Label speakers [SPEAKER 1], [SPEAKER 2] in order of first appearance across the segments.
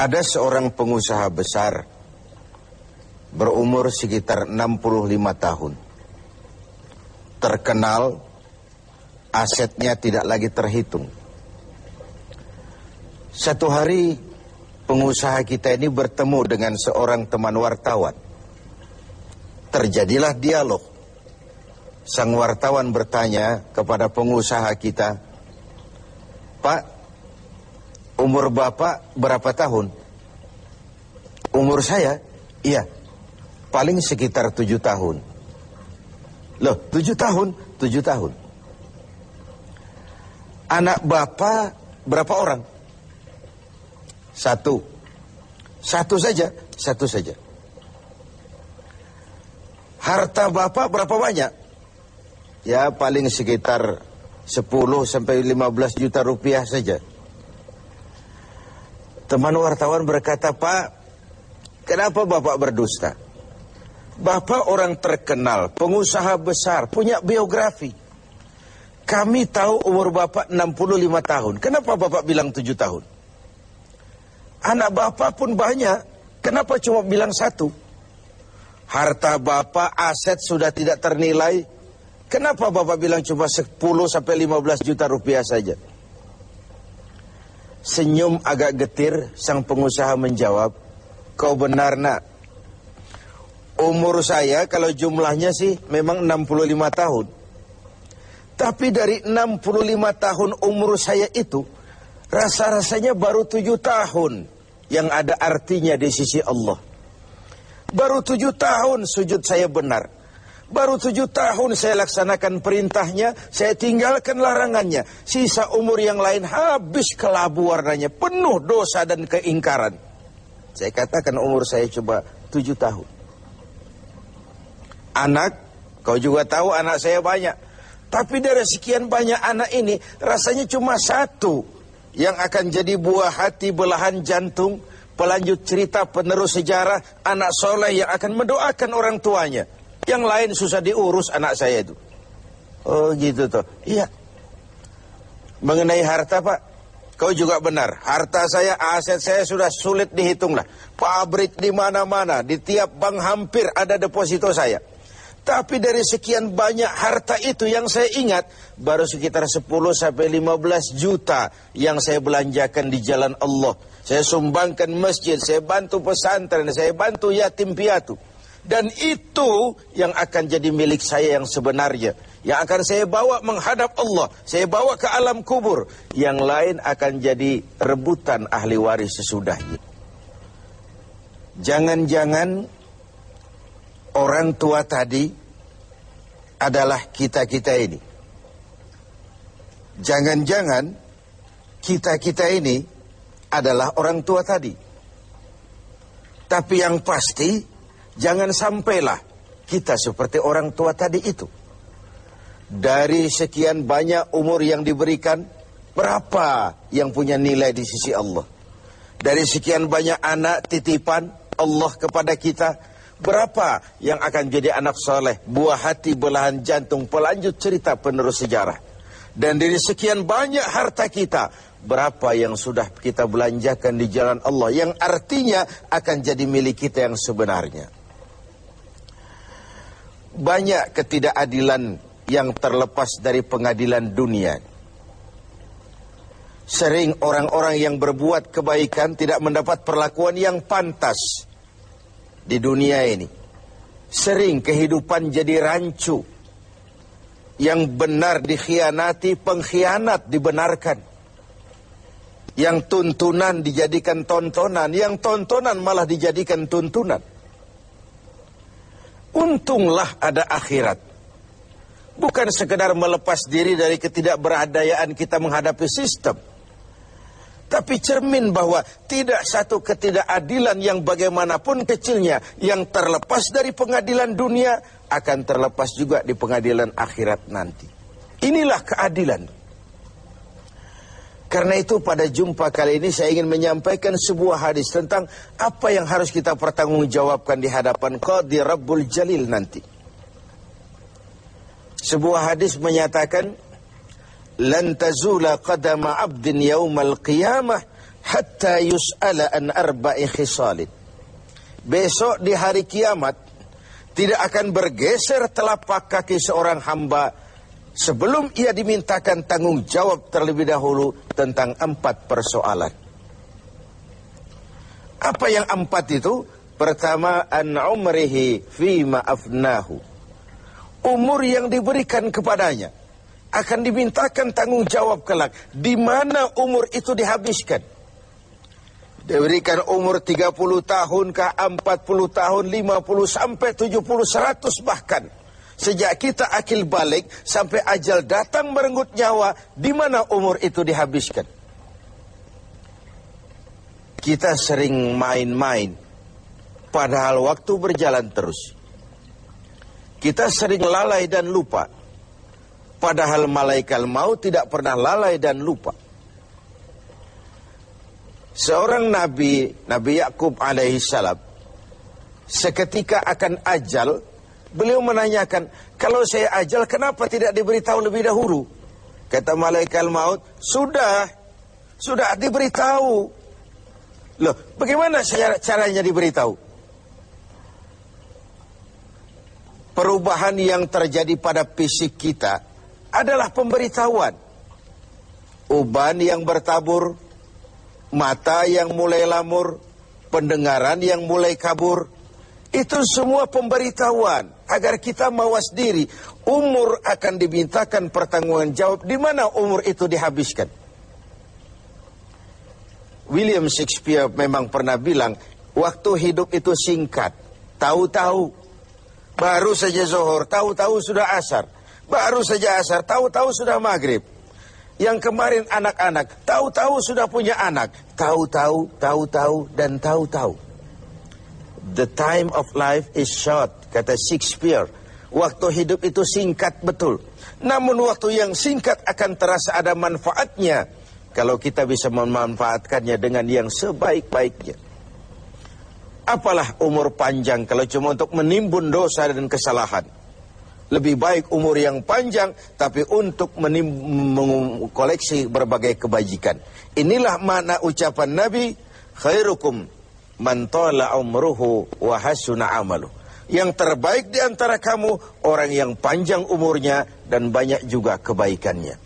[SPEAKER 1] Ada seorang pengusaha besar berumur sekitar 65 tahun. Terkenal, asetnya tidak lagi terhitung. Satu hari pengusaha kita ini bertemu dengan seorang teman wartawan. Terjadilah dialog. Sang wartawan bertanya kepada pengusaha kita, "Pak, umur Bapak berapa tahun?" "Umur saya? Iya, paling sekitar 7 tahun. "Loh, 7 tahun? 7 tahun. Anak Bapak berapa orang?" "Satu." "Satu saja?" "Satu saja." "Harta Bapak berapa banyak?" "Ya, paling sekitar 10 sampai 15 juta rupiah saja." Teman wartawan berkata, "Pak, kenapa Bapak berdusta? Bapak orang terkenal, pengusaha besar, punya biografi. Kami tahu umur Bapak 65 tahun. Kenapa Bapak bilang 7 tahun? Anak Bapak pun banyak. Kenapa cuma bilang 1? Harta Bapak, aset sudah tidak ternilai. Kenapa Bapak bilang cuma 10 sampai 15 juta rupiah saja?" Senyum agak getir, sang pengusaha menjawab, "Kau benar, Nak. Umur saya kalau jumlahnya sih memang 65 tahun. Tapi dari 65 tahun umur saya itu, rasa-rasanya baru 7 tahun yang ada artinya di sisi Allah. Baru 7 tahun sujud saya benar. Baru 7 tahun saya laksanakan perintahnya, saya tinggalkan larangannya. Sisa umur yang lain habis kelabu warnanya, penuh dosa dan keingkaran. Saya katakan umur saya coba 7 tahun. Anak, kau juga tahu anak saya banyak. Tapi dari sekian banyak anak ini, rasanya cuma 1 yang akan jadi buah hati, belahan jantung, pelanjut cerita, penerus sejarah, anak soleh yang akan mendoakan orang tuanya. Yang lain susah diurus anak saya itu." "Oh gitu toh." "Iya." "Mengenai harta, Pak, kau juga benar. Harta saya, aset saya sudah sulit dihitung lah. Pabrik di mana-mana, di tiap bank hampir ada deposito saya. Tapi dari sekian banyak harta itu yang saya ingat, baru sekitar 10 sampai 15 juta yang saya belanjakan di jalan Allah. Saya sumbangkan masjid, saya bantu pesantren, saya bantu yatim piatu. Dan itu yang akan jadi milik saya yang sebenarnya. Yang akan saya bawa menghadap Allah. Saya bawa ke alam kubur. Yang lain akan jadi rebutan ahli waris sesudahnya." Jangan-jangan orang tua tadi adalah kita-kita ini. Jangan-jangan kita-kita ini adalah orang tua tadi. Tapi yang pasti, jangan sampailah kita seperti orang tua tadi itu. Dari sekian banyak umur yang diberikan, berapa yang punya nilai di sisi Allah? Dari sekian banyak anak titipan Allah kepada kita, berapa yang akan jadi anak soleh, buah hati, belahan jantung, pelanjut cerita, penerus sejarah? Dan dari sekian banyak harta kita, berapa yang sudah kita belanjakan di jalan Allah, yang artinya akan jadi milik kita yang sebenarnya? Banyak ketidakadilan yang terlepas dari pengadilan dunia. Sering orang-orang yang berbuat kebaikan tidak mendapat perlakuan yang pantas di dunia ini. Sering kehidupan jadi rancu. Yang benar dikhianati, pengkhianat dibenarkan. Yang tuntunan dijadikan tontonan, yang tontonan malah dijadikan tuntunan. Untunglah ada akhirat. Bukan sekedar melepas diri dari ketidakberadayaan kita menghadapi sistem. Tapi cermin bahwa tidak satu ketidakadilan yang bagaimanapun kecilnya yang terlepas dari pengadilan dunia akan terlepas juga di pengadilan akhirat nanti. Inilah keadilan. Karena itu pada jumpa kali ini saya ingin menyampaikan sebuah hadis tentang apa yang harus kita pertanggungjawabkan di hadapan Qadhi Rabbul Jalil nanti. Sebuah hadis menyatakan, "Lan tazula qadama 'abdin yaumal qiyamah hatta yus'ala an arba'i khisalin. Besok di hari kiamat tidak akan bergeser telapak kaki seorang hamba sebelum ia dimintakan tanggung jawab terlebih dahulu tentang 4 persoalan. Apa yang 4 itu? Pertama, an umrihi fima afnahu. Umur yang diberikan kepadanya akan dimintakan tanggung jawab kelak. Di mana umur itu dihabiskan? Diberikan umur 30 tahun kah, 40 tahun, 50 sampai 70, 100 bahkan. Sejak kita akil balik sampai ajal datang merenggut nyawa, di mana umur itu dihabiskan? Kita sering main-main, padahal waktu berjalan terus. Kita sering lalai dan lupa, padahal malaikat maut tidak pernah lalai dan lupa. Seorang Nabi Yakub alaihissalam, seketika akan ajal, beliau menanyakan, kalau saya ajal kenapa tidak diberitahu lebih dahulu? Kata malaikat maut, sudah diberitahu. Loh, bagaimana caranya diberitahu? Perubahan yang terjadi pada fisik kita adalah pemberitahuan. Uban yang bertabur, mata yang mulai lamur, pendengaran yang mulai kabur, itu semua pemberitahuan agar kita mawas diri. Umur akan dimintakan pertanggungan jawab. Di mana umur itu dihabiskan? William Shakespeare memang pernah bilang, waktu hidup itu singkat. Tahu-tahu baru saja zuhur, tahu-tahu sudah asar. Baru saja asar, tahu-tahu sudah maghrib. Yang kemarin anak-anak, tahu-tahu sudah punya anak. Tahu-tahu, dan tahu-tahu. The time of life is short, kata Shakespeare. Waktu hidup itu singkat betul. Namun waktu yang singkat akan terasa ada manfaatnya kalau kita bisa memanfaatkannya dengan yang sebaik-baiknya. Apalah umur panjang kalau cuma untuk menimbun dosa dan kesalahan. Lebih baik umur yang panjang tapi untuk mengkoleksi berbagai kebajikan. Inilah makna ucapan Nabi, khairukum man tala umruhu wa hasuna amalu. Yang terbaik di antara kamu orang yang panjang umurnya dan banyak juga kebaikannya.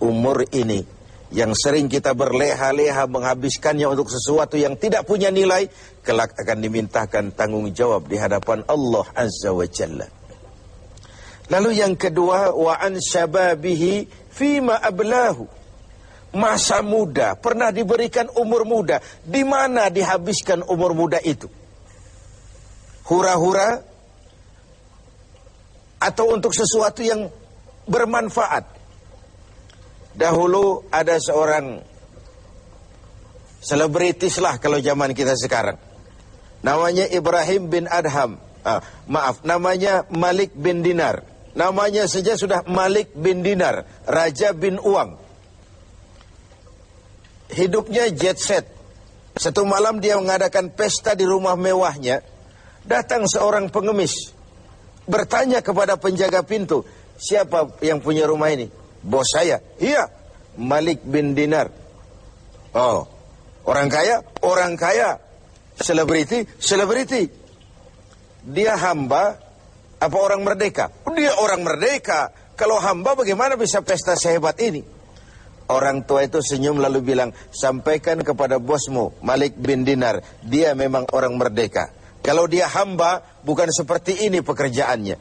[SPEAKER 1] Umur ini yang sering kita berleha-leha menghabiskannya untuk sesuatu yang tidak punya nilai, kelak akan dimintakan tanggung jawab di hadapan Allah Azza wa Jalla. Lalu yang kedua, wa an syababihi fima ablahu. Masa muda, pernah diberikan umur muda. Di mana dihabiskan umur muda itu? Hura-hura atau untuk sesuatu yang bermanfaat? Dahulu ada seorang selebritis lah kalau zaman kita sekarang. Namanya Ibrahim bin Adham. Namanya Malik bin Dinar. Namanya saja sudah Malik bin Dinar, Raja bin Uang. Hidupnya jet set. Satu malam dia mengadakan pesta di rumah mewahnya. Datang seorang pengemis, bertanya kepada penjaga pintu, siapa yang punya rumah ini? Bos saya. Iya, Malik bin Dinar. Oh, orang kaya? Orang kaya. Selebriti? Selebriti. Dia hamba apa orang merdeka? Dia orang merdeka. Kalau hamba bagaimana bisa pesta sehebat ini? Orang tua itu senyum lalu bilang, sampaikan kepada bosmu Malik bin Dinar, dia memang orang merdeka. Kalau dia hamba bukan seperti ini pekerjaannya.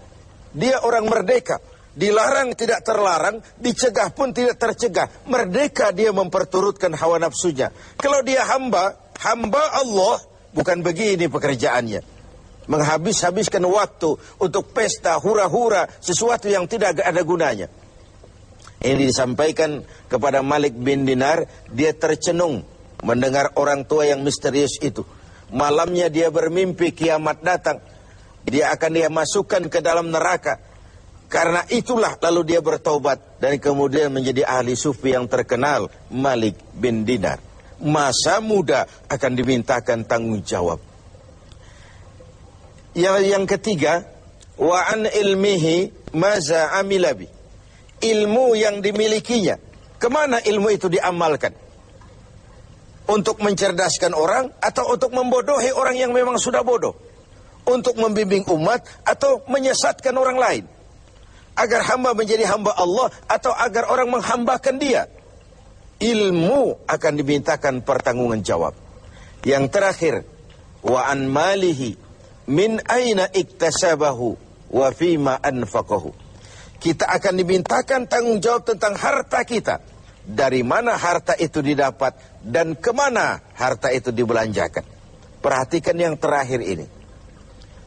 [SPEAKER 1] Dia orang merdeka. Dilarang tidak terlarang, dicegah pun tidak tercegah. Merdeka dia memperturutkan hawa nafsunya. Kalau dia hamba Allah, bukan begini pekerjaannya. Menghabiskan waktu untuk pesta, hura-hura, sesuatu yang tidak ada gunanya. Ini disampaikan kepada Malik bin Dinar, dia tercenung mendengar orang tua yang misterius itu. Malamnya dia bermimpi kiamat datang. Dia akan dia masukkan ke dalam neraka. Karena itulah lalu dia bertobat dan kemudian menjadi ahli sufi yang terkenal, Malik bin Dinar. Masa muda akan dimintakan tanggung jawab. Yang ketiga, wa an ilmihi maza amilabi. Ilmu yang dimilikinya, kemana ilmu itu diamalkan? Untuk mencerdaskan orang atau untuk membodohi orang yang memang sudah bodoh? Untuk membimbing umat atau menyesatkan orang lain? Agar hamba menjadi hamba Allah atau agar orang menghambakan dia? Ilmu akan dimintakan pertanggungan jawab. Yang terakhir, wa an malihi min aina iktasabahu wa fima anfaqahu. Kita akan dimintakan tanggung jawab tentang harta kita. Dari mana harta itu didapat dan kemana harta itu dibelanjakan. Perhatikan yang terakhir ini.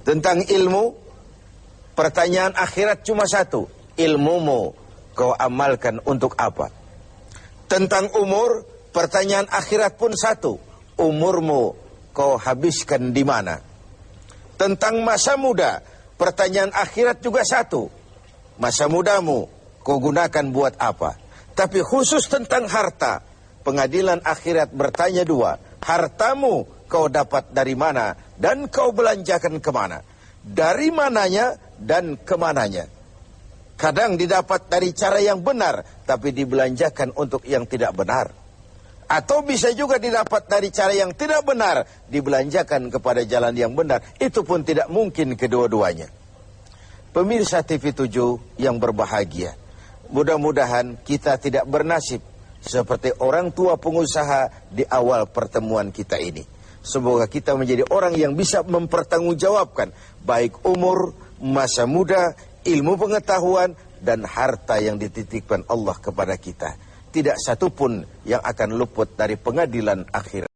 [SPEAKER 1] Tentang ilmu, pertanyaan akhirat cuma satu. Ilmumu kau amalkan untuk apa? Tentang umur, pertanyaan akhirat pun satu. Umurmu kau habiskan di mana? Tentang masa muda, pertanyaan akhirat juga satu. Masa mudamu kau gunakan buat apa? Tapi khusus tentang harta, pengadilan akhirat bertanya dua. Hartamu kau dapat dari mana dan kau belanjakan kemana? Dari mananya dan kemananya? Kadang didapat dari cara yang benar, tapi dibelanjakan untuk yang tidak benar. Atau bisa juga didapat dari cara yang tidak benar, dibelanjakan kepada jalan yang benar. Itu pun tidak mungkin kedua-duanya. Pemirsa TV7 yang berbahagia, mudah-mudahan kita tidak bernasib seperti orang tua pengusaha di awal pertemuan kita ini. Semoga kita menjadi orang yang bisa mempertanggungjawabkan baik umur, masa muda, ilmu pengetahuan, dan harta yang dititipkan Allah kepada kita. Tidak satupun yang akan luput dari pengadilan akhirat.